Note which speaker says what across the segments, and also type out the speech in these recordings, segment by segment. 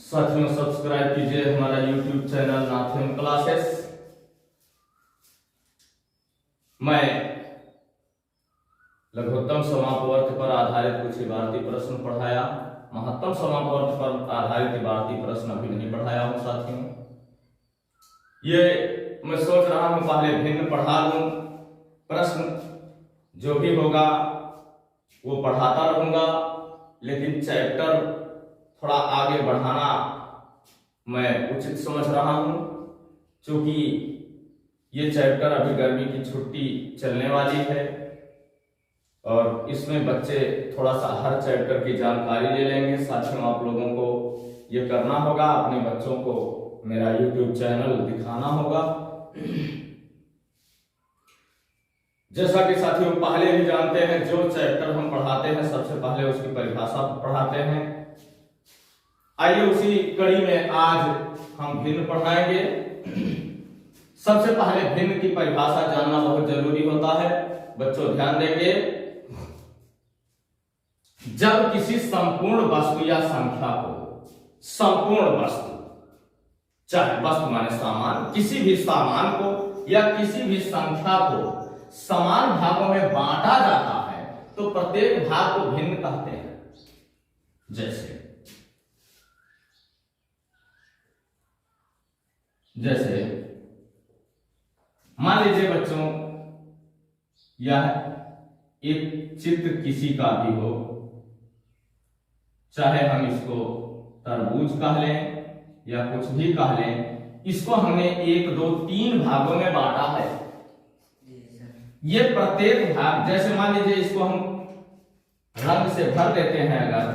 Speaker 1: साथियों सब्सक्राइब कीजिए हमारा YouTube चैनल नाथियम क्लासेस। मैं लघुत्तम समापवर्त पर आधारित कुछ इबारती प्रश्न पढ़ाया, महत्तम समापवर्त पर आधारित इबारती प्रश्न अभी नहीं पढ़ाया हूं साथियों। ये मैं सोच रहा हूं पहले भिन्न पढ़ा लूं, प्रश्न जो भी होगा वो पढ़ाता रहूंगा, लेकिन चैप्टर थोड़ा आगे बढ़ाना मैं उचित समझ रहा हूं, क्योंकि ये चैप्टर अभी गर्मी की छुट्टी चलने वाली है और इसमें बच्चे थोड़ा सा हर चैप्टर की जानकारी ले लेंगे। साथियों आप लोगों को ये करना होगा, अपने बच्चों को मेरा YouTube चैनल दिखाना होगा। जैसा कि साथियों पहले भी जानते हैं, जो चैप्टर हम पढ़ाते हैं सबसे पहले उसकी परिभाषा पढ़ाते हैं। आइए उसी कड़ी में आज हम भिन्न पढ़ाएंगे। सबसे पहले भिन्न की परिभाषा जानना बहुत जरूरी होता है। बच्चों ध्यान देंगे, जब किसी संपूर्ण वस्तु या संख्या को, संपूर्ण वस्तु चाहे वस्तु माने सामान, किसी भी सामान को या किसी भी संख्या को समान भागों में बांटा जाता है तो प्रत्येक भाग को भिन्न कहते हैं। जैसे मान लीजिए बच्चों, यह एक चित्र किसी का भी हो, चाहे हम इसको तरबूज कह लें या कुछ भी कह लें, इसको हमने 1, 2, 3 भागों में बांटा है। ये प्रत्येक भाग, जैसे मान लीजिए इसको हम रंग से भर देते हैं, अगर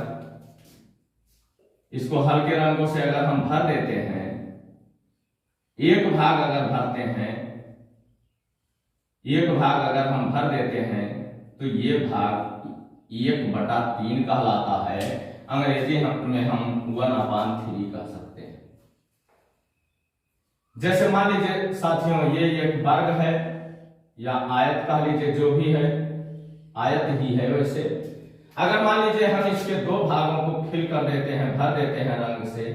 Speaker 1: इसको हल्के रंगों से अगर हम भर देते हैं, एक भाग अगर भरते हैं, एक भाग अगर हम भर देते हैं तो ये भाग 1/3 कहलाता है। अंग्रेजी में हम 1/3 कह सकते हैं। जैसे मान लीजिए साथियों ये एक वर्ग है या आयत कह लीजिए, जो भी है आयत ही है। वैसे अगर मान लीजिए हम इसके 2 भागों को फिल कर देते हैं, भर देते हैं रंग से,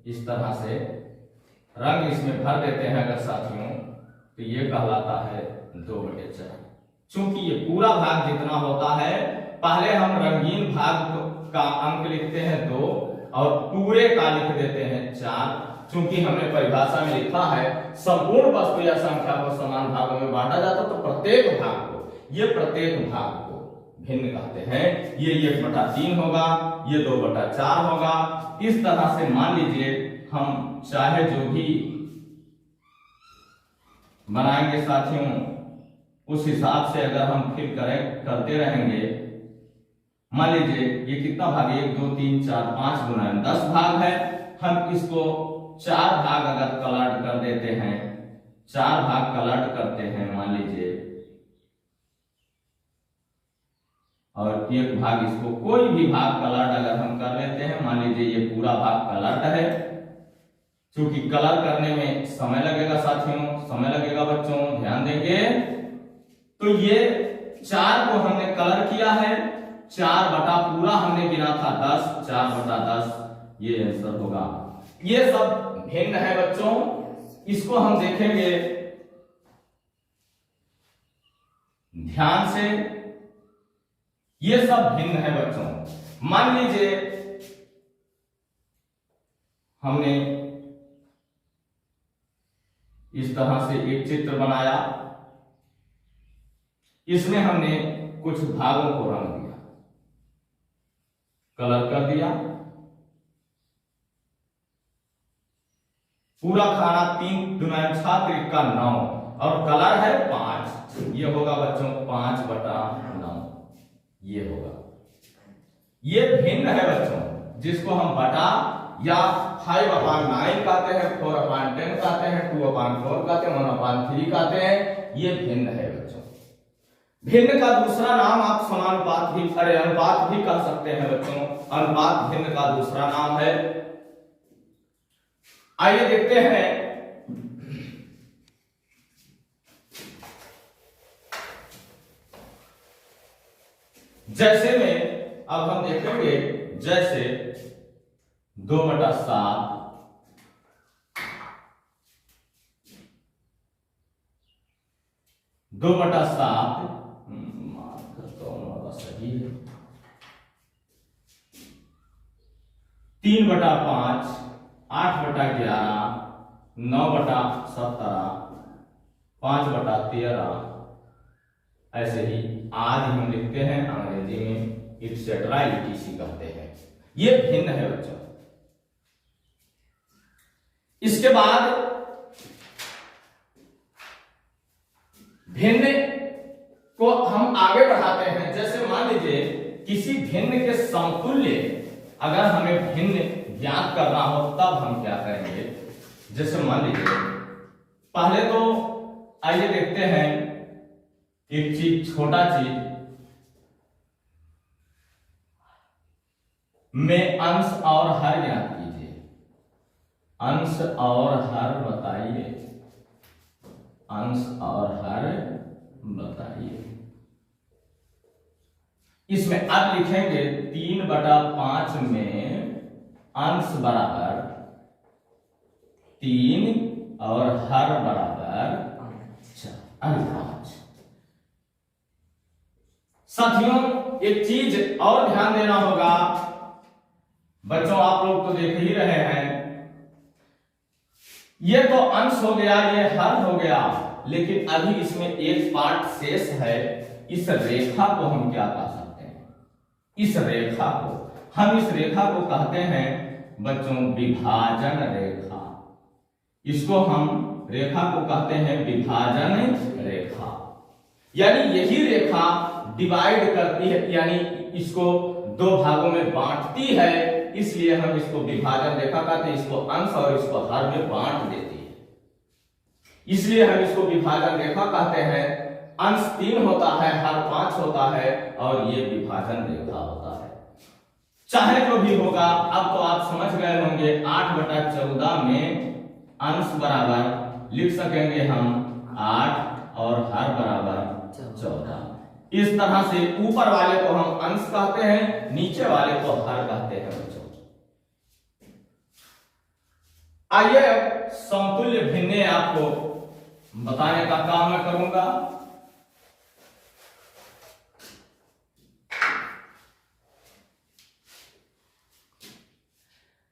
Speaker 1: इस तरह से रंग इसमें भर देते हैं अगर साथियों, तो ये कहलाता है 2/4। चूंकि ये पूरा भाग जितना होता है, पहले हम रंगीन भाग का अंक लिखते हैं 2 और पूरे का लिख देते हैं 4। चूंकि हमने परिभाषा में लिखा है संपूर्ण वस्तु या संख्या को समान भागों में बांटा जाता, तो प्रत्येक भाग को, ये प्रत्येक भाग को भिन्न कहते हैं। ये 1/3 होगा, ये 2/4 होगा। इस तरह से मान लीजिए हम चाहे जो भी बनाएंगे साथियों, उस हिसाब से अगर हम फिर करते रहेंगे। मान लीजिए ये कितना भाग, 1, 2, 3, 4, 5 गुना 10 भाग है। हम इसको 4 भाग अगर कलट कर देते हैं, 4 भाग कलट करते हैं मान लीजिए, और एक भाग इसको, कोई भी भाग कलट अगर हम कर लेते हैं, मान लीजिए ये पूरा भाग कलट है। क्योंकि कलर करने में समय लगेगा साथियों, समय लगेगा बच्चों, ध्यान देंगे। तो ये 4 को हमने कलर किया है, 4 बटा पूरा हमने गिना था 10, 4/10 ये आंसर होगा। ये सब भिन्न है बच्चों, इसको हम देखेंगे ध्यान से। ये सब भिन्न है बच्चों। मान लीजिए हमने इस तरह से एक चित्र बनाया, इसमें हमने कुछ भागों को रंग दिया, कलर कर दिया। पूरा खाना 3 दूना 6 त्रिका 9 और कलर है 5। ये होगा बच्चों 5/9, ये होगा। ये भिन्न है बच्चों, जिसको हम बटा या 5/9 कहते हैं, 4/10 कहते हैं, 2/4 कहते हैं, 1/3 कहते हैं। ये भिन्न है बच्चों। भिन्न का दूसरा नाम आप समानुपात भी, अनुपात भी कह सकते हैं बच्चों। अनुपात भिन्न का दूसरा नाम है। आइए देखते हैं, जैसे में अब हम देखेंगे, जैसे 2/7 2/7 सही है 3/5 8/11 9/17 5/13 ऐसे ही आदि हम लिखते हैं, अंग्रेजी में इटसेट्रा etc कहते हैं। ये भिन्न है बच्चों। इसके बाद भिन्न को हम आगे बढ़ाते हैं। जैसे मान लीजिए किसी भिन्न के समतुल्य अगर हमें भिन्न ज्ञात करना हो तब हम क्या करेंगे। जैसे मान लीजिए पहले तो आइए देखते हैं एक चीज, छोटा चीज में अंश और हर ज्ञात कीजिए। अंश और हर बताइए, अंश और हर बताइए। इसमें अब लिखेंगे 3/5 में अंश बराबर 3 और हर बराबर 5। साथियों एक चीज और ध्यान देना होगा बच्चों, आप लोग तो देख ही रहे हैं, ये तो अंश हो गया, ये हर हो गया, लेकिन अभी इसमें एक पार्ट शेष है। इस रेखा को हम क्या कह सकते हैं? इस रेखा को हम इस रेखा को कहते हैं बच्चों विभाजन रेखा। इसको हम रेखा को कहते हैं विभाजन रेखा। यानी यही रेखा डिवाइड करती है, यानी इसको दो भागों में बांटती है, इसलिए हम इसको विभाजन रेखा कहते हैं। इसको अंश और इसको हर में बांट देती है, इसलिए हम इसको विभाजन रेखा कहते हैं। अंश 3 होता है, हर 5 होता है, और ये विभाजन रेखा होता है। चाहे जो भी होगा, अब तो आप समझ गए होंगे 8/14 में अंश बराबर लिख सकेंगे हम 8 और हर बराबर 14। इस तरह से ऊपर वाले को हम अंश कहते हैं, नीचे वाले को हर कहते हैं बच्चों। आइए समतुल्य भिन्न आपको बताने का काम मैं करूंगा।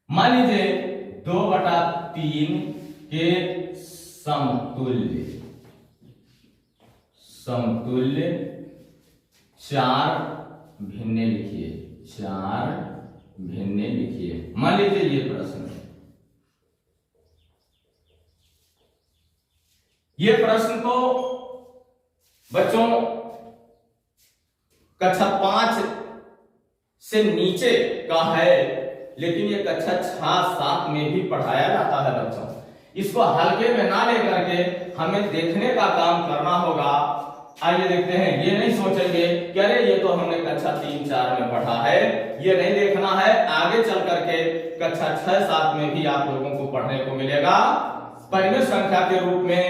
Speaker 1: मान लीजिए 2/3 के समतुल्य 4 भिन्न लिखिए, 4 भिन्न लिखिए। मान लीजिए ये प्रश्न है, ये प्रश्न तो बच्चों कक्षा 5 से नीचे का है, लेकिन ये कक्षा 6-7 में भी पढ़ाया जाता है बच्चों। इसको हल्के में ना लेकर के हमें देखने का काम करना होगा। आइए देखते हैं, ये नहीं सोचेंगे कि अरे ये तो हमने कक्षा 3-4 में पढ़ा है, ये नहीं देखना है। आगे चल करके कक्षा 6-7 में भी आप लोगों को पढ़ने को मिलेगा। परिमेय संख्या के रूप में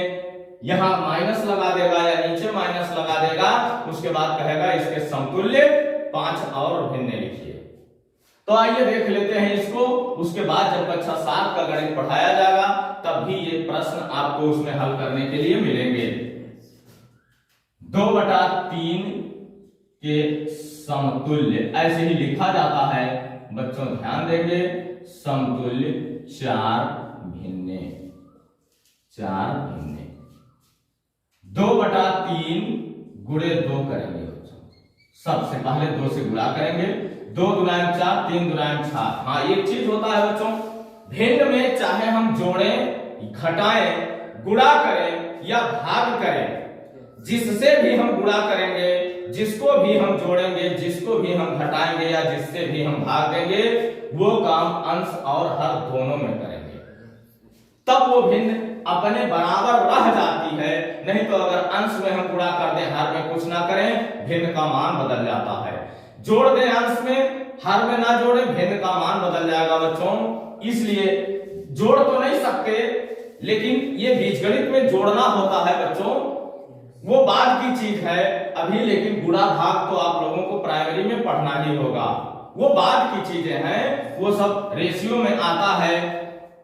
Speaker 1: यहां माइनस लगा देगा या नीचे माइनस लगा देगा, उसके बाद कहेगा इसके समतुल्य 5 और भिन्न लिखिए। तो आइए देख लेते हैं इसको। उसके बाद जब कक्षा 7 का गणित पढ़ाया जाएगा तब भी ये प्रश्न आपको उसमें हल करने के लिए मिलेंगे। 2/3 के समतुल्य ऐसे ही लिखा जाता है बच्चों, ध्यान देंगे। समतुल्य 4 भिन्न 2/3 गुणे 2 करेंगे बच्चों। सबसे पहले 2 से गुणा करेंगे, 2 दूना 4, 3 दूना 4। हाँ एक चीज होता है बच्चों, भिन्न में चाहे हम जोड़ें, घटाएं, गुणा करें या भाग करें, जिससे भी हम गुणा करेंगे, जिसको भी हम जोड़ेंगे, जिसको भी हम घटाएंगे या जिससे भी हम भाग देंगे, वो काम अंश और हर दोनों में करेंगे, तब वो भिन्न अपने बराबर रह जाती है। नहीं तो अगर अंश में हम गुणा कर दें, हर में कुछ ना करें, भिन्न का मान बदल जाता है। जोड़ दें अंश में, हर में ना जोड़े, भिन्न का मान बदल जाएगा बच्चों। इसलिए जोड़ तो नहीं सकते, लेकिन ये बीजगणित में जोड़ना होता है बच्चों, वो बाद की चीज है अभी। लेकिन गुणा भाग तो आप लोगों को प्राइमरी में पढ़ना ही होगा। वो बाद की चीजें हैं, वो सब रेशियो में आता है,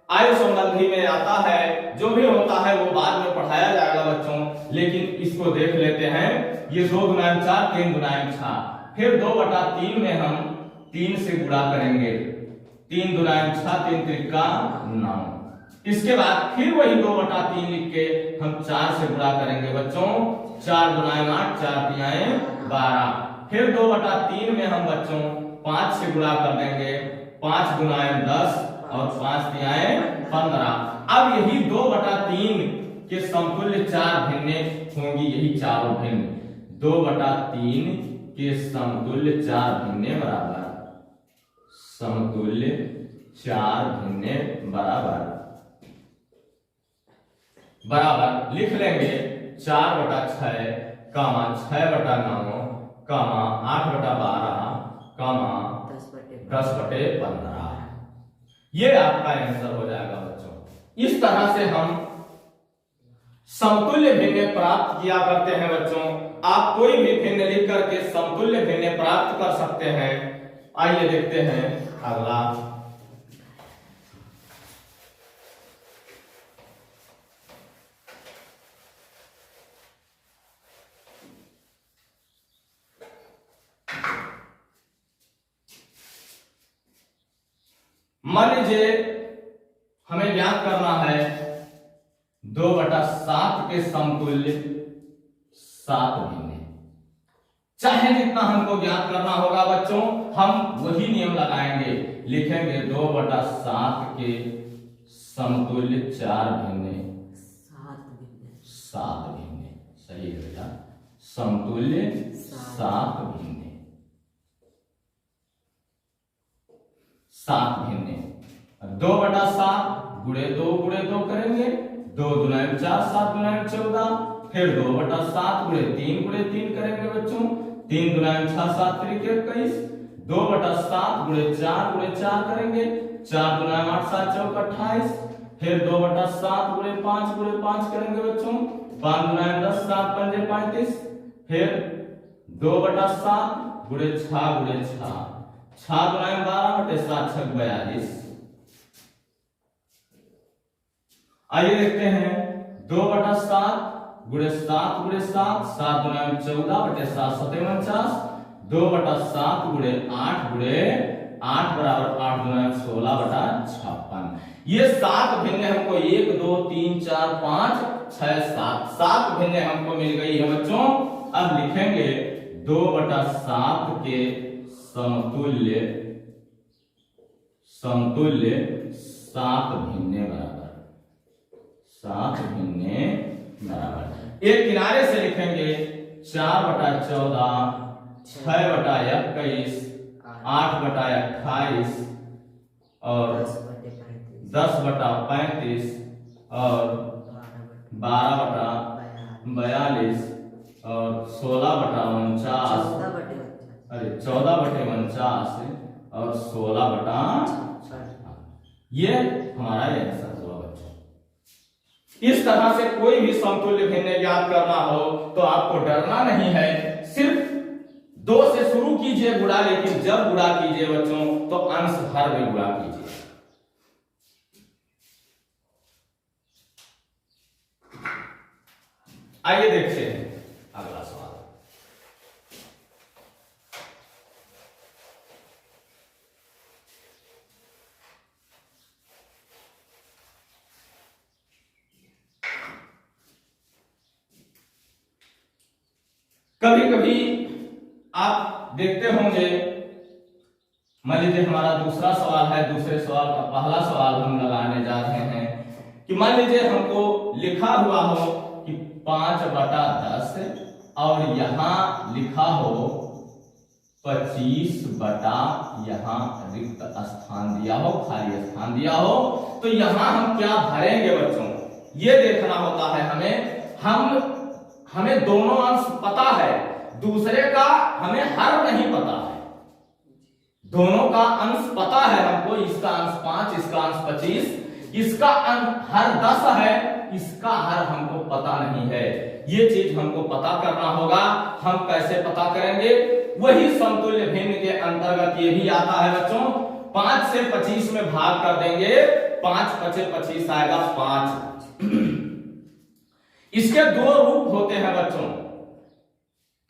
Speaker 1: आयु संबंधी में आता है, जो भी होता है वो बाद में पढ़ाया जाएगा बच्चों। लेकिन इसको देख लेते हैं, ये 2 गुना 4 3 गुना 6, फिर 2/3 में हम 3 से गुणा करेंगे, 3 दुना 6 3 त्रिका 9। इसके बाद फिर वही 2/3 लिख के हम 4 से गुणा करेंगे बच्चों, 4 दुना 8 4 तिहाई 12, फिर 2/3 में हम बच्चों 5 से गुणा कर देंगे, 5 गुना 10 और 5 तिहाई 15। अब यही 2/3 के समतुल्य 4 भिन्नें होंगी, यही चारों भिन्न 2/3 के समतुल्य 4 भिन्नें बराबर, समतुल्य 4 भिन्नें बराबर लिख लेंगे 4/6 कामा 6/9 कामा 8/12 कामा 10/15। ये आपका आंसर हो जाएगा बच्चों। इस तरह से हम समतुल्य भिन्न प्राप्त किया करते हैं बच्चों। आप कोई भी भिन्न लिख करके समतुल्य भिन्न प्राप्त कर सकते हैं। आइए देखते हैं अगला। मान लीजिए हमें ज्ञात करना है 2/7 के समतुल्य 7 भिन्न। चाहे जितना हमको ज्ञात करना होगा बच्चों, हम वही नियम लगाएंगे, लिखेंगे 2/7 के समतुल्य 4 भिन्न, 7 भिन्न, सही है बेटा, समतुल्य 7 भिन्न, 7 भिन्न। 2/7 गुणे 2 करेंगे, 2 दुना 4 7 दुना 14, फिर 2/7 गुणे 3 करेंगे बच्चों, 3 दुना 6 7 त्रिक 21, 2/7 गुणे 4 करेंगे, 4 दुना 8 7 चौक 28, फिर 2/7 गुणे 5 करेंगे बच्चों, 5 दुना 10 7 पंजे 35, फिर 2/7 गुणे 6 6 दुना 12 बटे 7 6 42। आइए देखते हैं 2/7 गुणे 7 7 7 दुना 14 बटे 7 7 49, 2/7 गुणे 8 बराबर 8 दुना 16/56। ये 7 भिन्न हमको 1 2 3 4 5 6 7 भिन्न हमको मिल गई है बच्चों। अब लिखेंगे 2/7 के समतुल्य 7 भिन्न बराबर, 7 भिन्न बराबर। एक किनारे से लिखेंगे 4/14 6/21 8/28 और 10/35 और 12/42 और 16/49, अरे 14/49 और 16/, ये हमारा आंसर हुआ बच्चों। इस तरह से कोई भी समतुल्य भिन्न ज्ञात करना हो तो आपको डरना नहीं है, सिर्फ 2 से शुरू कीजिए गुणा, लेकिन जब गुणा कीजिए बच्चों तो अंश हर में गुणा कीजिए। आइए देखते हैं अगला सवाल। कभी कभी आप देखते होंगे, मान लीजिए हमारा दूसरा सवाल है, दूसरे सवाल का पहला सवाल हम लगाने जा रहे हैं कि मान लीजिए हमको लिखा हुआ हो कि 5/10 और यहां लिखा हो 25 बटा, यहां रिक्त स्थान दिया हो, खाली स्थान दिया हो, तो यहां हम क्या भरेंगे बच्चों, ये देखना होता है हमें दोनों अंश पता है, दूसरे का हमें हर नहीं पता है। दोनों का अंश पता है हमको, इसका अंश 5 इसका अंश 25, इसका अंश हर 10 है, इसका हर हमको पता नहीं है। ये चीज हमको पता करना होगा। हम कैसे पता करेंगे? वही समतुल्य भिन्न के अंतर्गत ये भी आता है बच्चों। 5 से 25 में भाग कर देंगे, 5 पचे 25 आएगा 5। इसके दो रूप होते हैं बच्चों।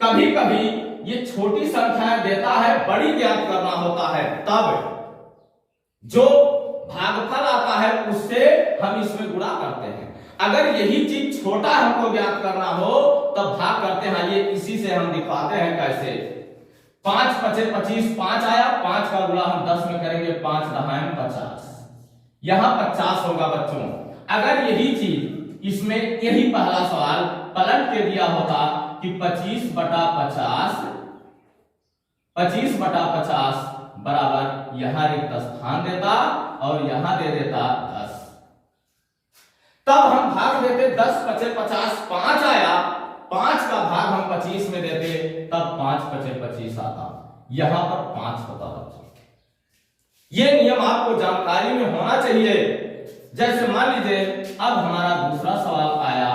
Speaker 1: कभी कभी ये छोटी संख्याएं देता है, बड़ी ज्ञात करना होता है, तब जो भागफल आता है उससे हम इसमें गुणा करते हैं। अगर यही चीज छोटा हमको ज्ञात करना हो तब भाग करते हैं। ये इसी से हम दिखाते हैं कैसे। 5 पचे 25, 5 आया, 5 का गुणा हम 10 में करेंगे, 5 दहाई 50, यहां 50 होगा बच्चों। अगर यही चीज इसमें यही पहला सवाल पलट के दिया होता कि 25 बटा 50, 25 बटा 50 बराबर यहां रिक्त स्थान देता और यहां दे देता 10, तब हम भाग देते 10 पचे 50, 5 आया, 5 का भाग हम 25 में देते, तब 5 पचे 25 आता, यहां पर 5 होता बच्चों। ये नियम आपको जानकारी में होना चाहिए। जैसे मान लीजिए अब हमारा दूसरा सवाल आया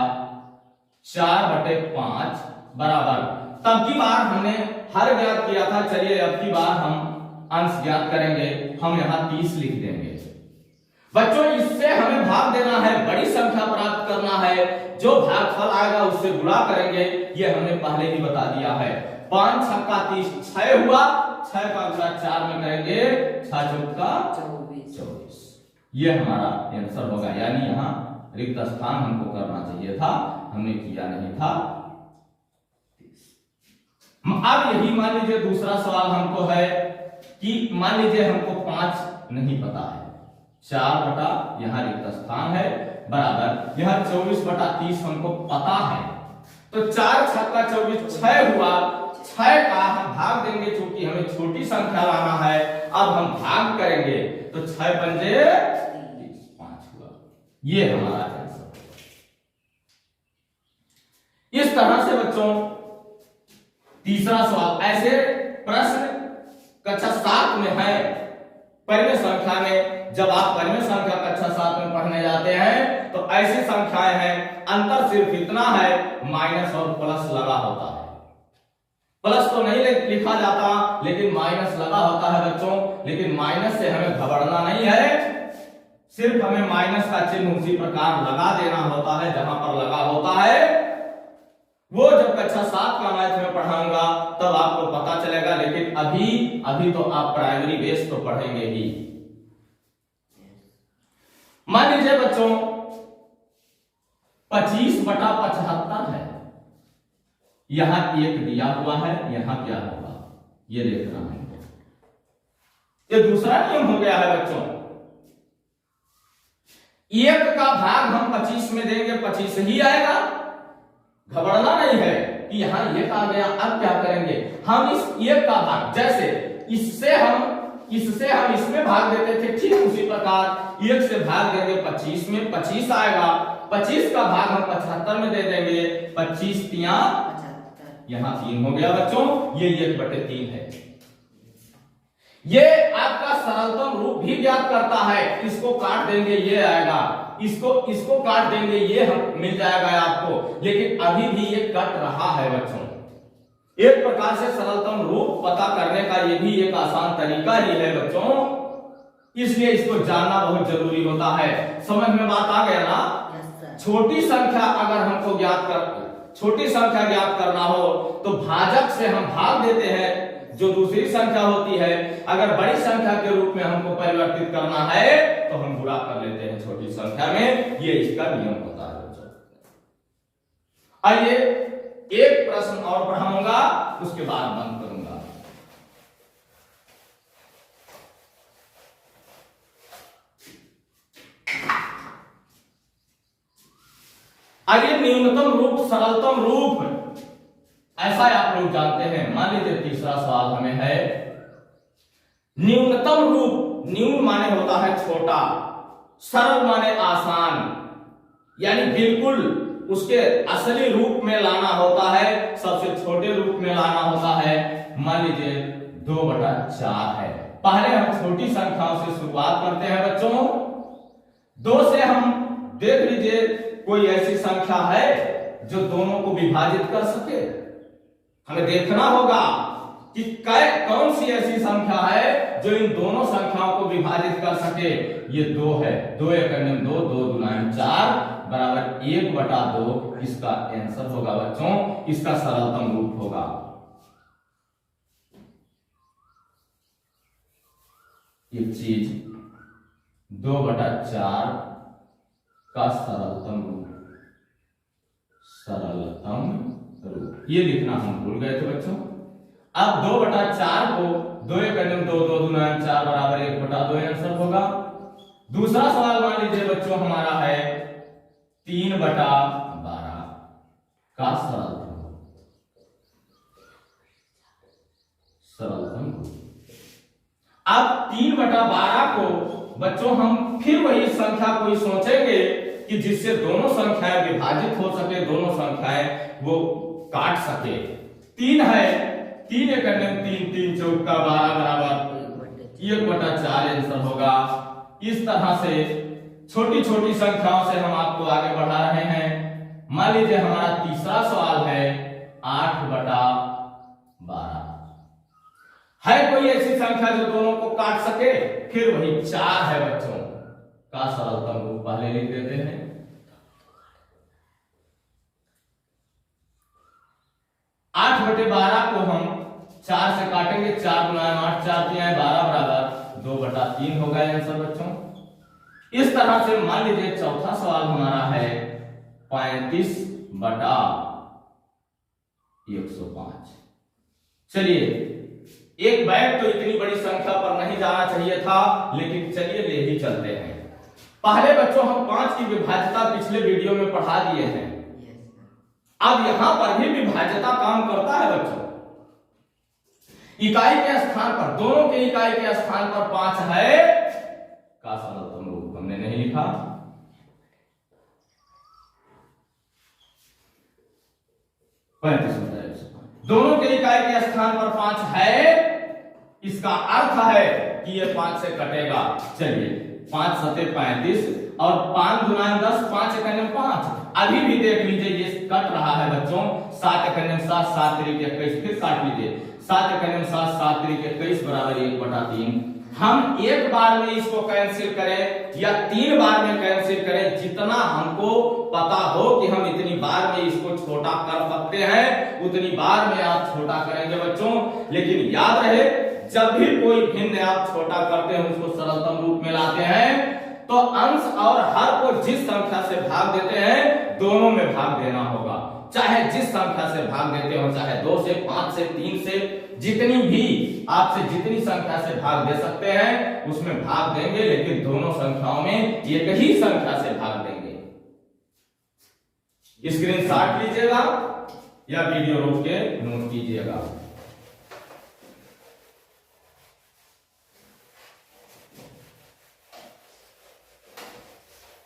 Speaker 1: 4 बटे 5 बराबर, तब की बार हमने हर ज्ञात किया था। चलिए अब की बार हम अंश ज्ञात करेंगे। हम यहां 30 लिख देंगे बच्चों। इससे हमें भाग देना है, बड़ी संख्या प्राप्त करना है। जो भागफल आएगा उससे गुणा करेंगे। ये हमने पहले ही बता दिया है। 5 छक्का 30, 6 हुआ, 6 का गुणा 4 में करेंगे, 6 चौका 24। ये हमारा आंसर होगा। यानी यहाँ रिक्त स्थान हमको करना चाहिए था, हमने किया नहीं था। अब यही मान लीजिए दूसरा सवाल हमको है कि मान लीजिए हमको 5 नहीं पता है, 4 बटा यहां रिक्त स्थान है बराबर यहां 24 बटा 30 हमको पता है। तो 4 छक्का 24, 6 हुआ, 6 का हम भाग देंगे क्योंकि हमें छोटी संख्या लाना है। अब हम भाग करेंगे तो 6 पंजे 5 हुआ। ये हमारा आंसर। इस तरह से बच्चों तीसरा सवाल, ऐसे प्रश्न कक्षा 7 में है परिमेय संख्या में। जब आप परिमेय संख्या कक्षा 7 में पढ़ने जाते हैं तो ऐसी संख्याएं हैं, अंतर सिर्फ इतना है माइनस और प्लस लगा होता है। प्लस तो नहीं लिखा जाता लेकिन माइनस लगा होता है बच्चों। लेकिन माइनस से हमें घबराना नहीं है, सिर्फ हमें माइनस का चिन्ह उसी प्रकार लगा देना होता है जहां पर लगा होता है। वो जब कक्षा 7 का मैथ में पढ़ाऊंगा तब आपको पता चलेगा। लेकिन अभी तो आप प्राइमरी बेस तो पढ़ेंगे ही। मान लीजिए बच्चों 25 बटा 75 है, यहां 1 दिया हुआ है, यहां क्या होगा ये देखना है। ये दूसरा नियम हो गया है बच्चों। 1 का भाग हम 25 में देंगे, 25 ही आएगा। घबराना नहीं है कि यहां 1 आ गया, अब क्या करेंगे हम इस 1 का भाग, जैसे इससे हम इसमें भाग देते थे, ठीक उसी प्रकार 1 से भाग देंगे 25 में, 25 आएगा। 25 का भाग हम 75 में दे देंगे, 25 तिया 75, यहां 3 हो गया बच्चों। ये 1/3 है। ये आपका सरलतम रूप भी ज्ञात करता है। इसको काट देंगे ये आएगा, इसको काट देंगे ये हम मिल जाएगा आपको। लेकिन अभी भी ये कट रहा है बच्चों। एक प्रकार से सरलतम रूप पता करने का ये भी एक आसान तरीका ही है बच्चों, इसलिए इसको जानना बहुत जरूरी होता है। समझ में बात आ गया ना? छोटी संख्या अगर हमको छोटी संख्या ज्ञात करना हो तो भाजक से हम भाग देते हैं जो दूसरी संख्या होती है। अगर बड़ी संख्या के रूप में हमको परिवर्तित करना है तो हम गुणा कर लेते हैं छोटी संख्या में। ये इसका नियम होता है बच्चों। आइए एक प्रश्न और पढ़ाऊंगा, उसके बाद बंद करूंगा। आइए न्यूनतम रूप, सरलतम रूप, ऐसा आप लोग जानते हैं। मान लीजिए तीसरा सवाल हमें है न्यूनतम रूप। न्यून माने होता है छोटा, सरल माने आसान, यानी बिल्कुल उसके असली रूप में लाना होता है, सबसे छोटे रूप में लाना होता है। मान लीजिए 2/4 है। पहले हम छोटी संख्याओं से शुरुआत करते हैं बच्चों। 2 से हम देख लीजिए कोई ऐसी संख्या है जो दोनों को विभाजित कर सके? हमें देखना होगा कि कौन सी ऐसी संख्या है जो इन दोनों संख्याओं को विभाजित कर सके। ये 2 है, 2 × 2, 2 × 4 बराबर 1/2 इसका आंसर होगा बच्चों, इसका सरलतम रूप होगा। एक चीज 2/4 का सरलतम रूप ये लिखना हम भूल गए थे बच्चों। अब 2/4 को 2 × 2, 2 × 4 बराबर 1/2 आंसर होगा। दूसरा सवाल मान लीजिए बच्चों हमारा है 3/12 का सरलतम। अब 3/12 को बच्चों हम फिर वही संख्या कोई सोचेंगे कि जिससे दोनों संख्याएं विभाजित हो सके, दोनों संख्याएं वो काट सके। 3 है, 3 × 3, 3 × 4 12 बराबर 1/4 आंसर होगा। इस तरह से छोटी छोटी संख्याओं से हम आपको आगे बढ़ा रहे हैं। मान लीजिए हमारा तीसरा सवाल है 8/12 है कोई ऐसी संख्या जो दोनों को काट सके? फिर वही 4 है बच्चों का सरलतम रूप पहले लिख देते हैं। 8/12 को हम 4 से काटेंगे, 4 × 8 4 × 12 बराबर 2/3 होगा आंसर बच्चों। इस तरह से मान लीजिए चौथा सवाल हमारा है 35/105। चलिए, एक बैग तो इतनी बड़ी संख्या पर नहीं जाना चाहिए था, लेकिन चलिए ले ही चलते हैं। पहले बच्चों हम 5 की विभाज्यता पिछले वीडियो में पढ़ा दिए हैं। अब यहां पर भी विभाज्यता काम करता है बच्चों। इकाई के स्थान पर, दोनों के इकाई के स्थान पर 5 है का सरलतम रूप हमने नहीं लिखा। दोनों के इकाई के स्थान पर 5 है, इसका अर्थ है कि ये 5 से कटेगा। चलिए, 5 × 35 और 5 × 10 5 × 5। अभी भी देख लीजिए ये कट रहा है बच्चों। 7 × 7 7 × 21, फिर काट लीजिए। 7 × 7 7 × 21 बराबर 1/3। हम एक बार में इसको कैंसिल करें या 3 बार में कैंसिल करें, जितना हमको पता हो कि हम इतनी बार में इसको छोटा कर सकते हैं, उतनी बार में आप छोटा करेंगे बच्चों। लेकिन याद रहे, जब भी कोई भिन्न आप छोटा करते हैं, उसको सरलतम रूप में लाते हैं, तो अंश और हर को जिस संख्या से भाग देते हैं, दोनों में भाग देना होगा। चाहे जिस संख्या से भाग देते हो, चाहे 2 से, 5 से, 3 से, जितनी भी आपसे जितनी संख्या से भाग दे सकते हैं उसमें भाग देंगे, लेकिन दोनों संख्याओं में एक ही संख्या से भाग देंगे। स्क्रीनशॉट लीजिएगा या वीडियो रोक के नोट कीजिएगा।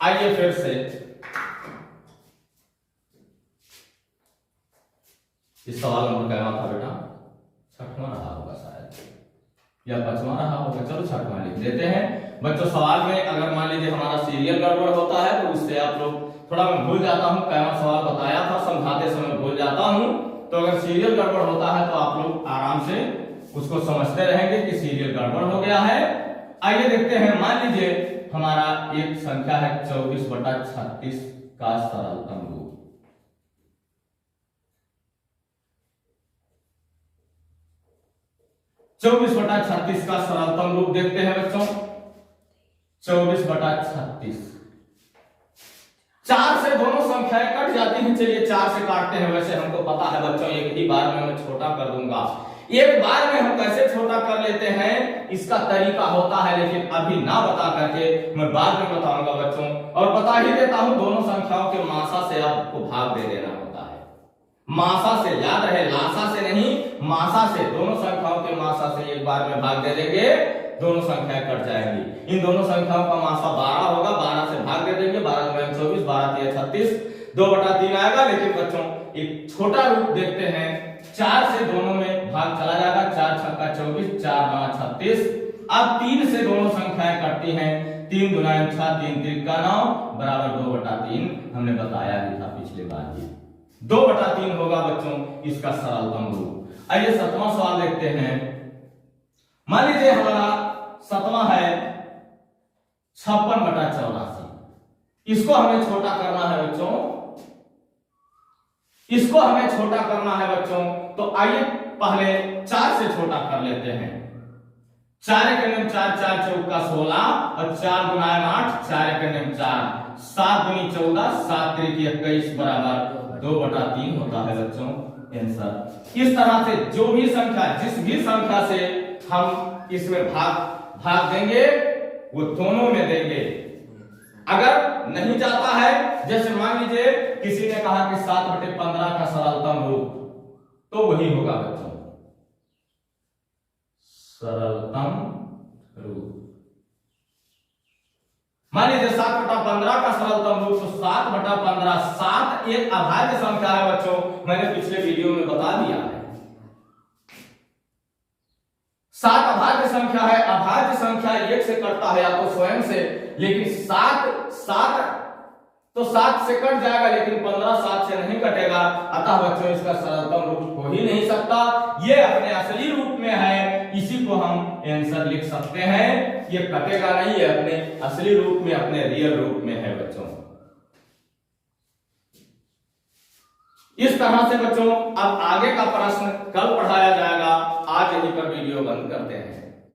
Speaker 1: आइए फिर से इस सवाल नंबर क्या था बेटा? 6वां रहा होगा शायद, या 5वां रहा होगा। चलो 6वां लिख देते हैं बच्चों। सवाल में अगर मान लीजिए हमारा सीरियल गड़बड़ होता है तो उससे आप लोग थोड़ा, मैं भूल जाता हूं, क्या सवाल बताया था, समझाते समय भूल जाता हूं। तो अगर सीरियल गड़बड़ होता है तो आप लोग आराम से उसको समझते रहेंगे कि सीरियल गड़बड़ हो गया है। आइए देखते हैं। मान लीजिए हमारा एक संख्या है 24/36 का सरलतम रूप। 24/36 का सरलतम रूप देखते हैं बच्चों। 24/36, 4 से दोनों संख्याएं कट जाती हैं। चलिए 4 से काटते हैं। वैसे हमको पता है बच्चों, एक ही बार में मैं छोटा कर दूंगा। एक बार में हम कैसे छोटा कर लेते हैं, इसका तरीका होता है, लेकिन अभी ना बता करके मैं बाद में बताऊंगा बच्चों। और बता ही देता हूं, दोनों संख्याओं के मासा से आपको भाग दे देना होता है। मासा से, याद रहे, लासा से नहीं, मासा से। दोनों संख्याओं के मासा से एक बार में भाग दे देंगे, दोनों संख्याएं कट जाएंगी। इन दोनों संख्याओं का मासा 12 होगा, 12 से भाग दे देंगे। 12 × 24, 12 × 36, 2/3 आएगा। लेकिन बच्चों एक छोटा रूप देखते हैं। 4 से दोनों में भाग चला जाएगा। 4 × 6 = 24, 4 × 9 = 36। अब 3 से दोनों संख्याएं कटती हैं। 3 दूना 6, 3 3 का 9 बराबर 2/3 हमने बताया ही था पिछले बार ही। 2/3 होगा बच्चों इसका सरलतम रूप। आइए 7वां सवाल देखते हैं। मान लीजिए हमारा 7वां है 56/84। इसको हमें छोटा करना है बच्चों, इसको हमें छोटा करना है बच्चों। तो आइए पहले 4 से छोटा कर लेते हैं। 4 के नियम 4, 4 चौका 16 और 4 गुना 8, 4 के नियम 4, 7 दूनी 14, 7 त्रिक 21 बराबर 2/3 होता है बच्चों आंसर। इस तरह से जो भी संख्या, जिस भी संख्या से हम इसमें भाग देंगे वो दोनों में देंगे। अगर नहीं जाता है, जैसे मान लीजिए किसी ने कहा कि 7/15 का सरलतम रूप, तो वही होगा बच्चों सरलतम रूप। मान लीजिए 7/15 का सरलतम रूप, तो 7/15, 7 एक अभाज्य संख्या है बच्चों, मैंने पिछले वीडियो में बता दिया है। 7 अभाज्य संख्या है, अभाज्य संख्या 1 से कटता है या तो स्वयं से, लेकिन 7 तो 7 से कट जाएगा, लेकिन 15 7 से नहीं कटेगा। अतः बच्चों इसका सरलतम रूप हो ही नहीं सकता, ये अपने असली रूप में है, इसी को हम आंसर लिख सकते हैं। ये कटेगा नहीं, ये अपने असली रूप में, अपने रियल रूप में है बच्चों। इस तरह से बच्चों अब आगे का प्रश्न कल पढ़ाया जाएगा। आज यहीं पर वीडियो बंद करते हैं।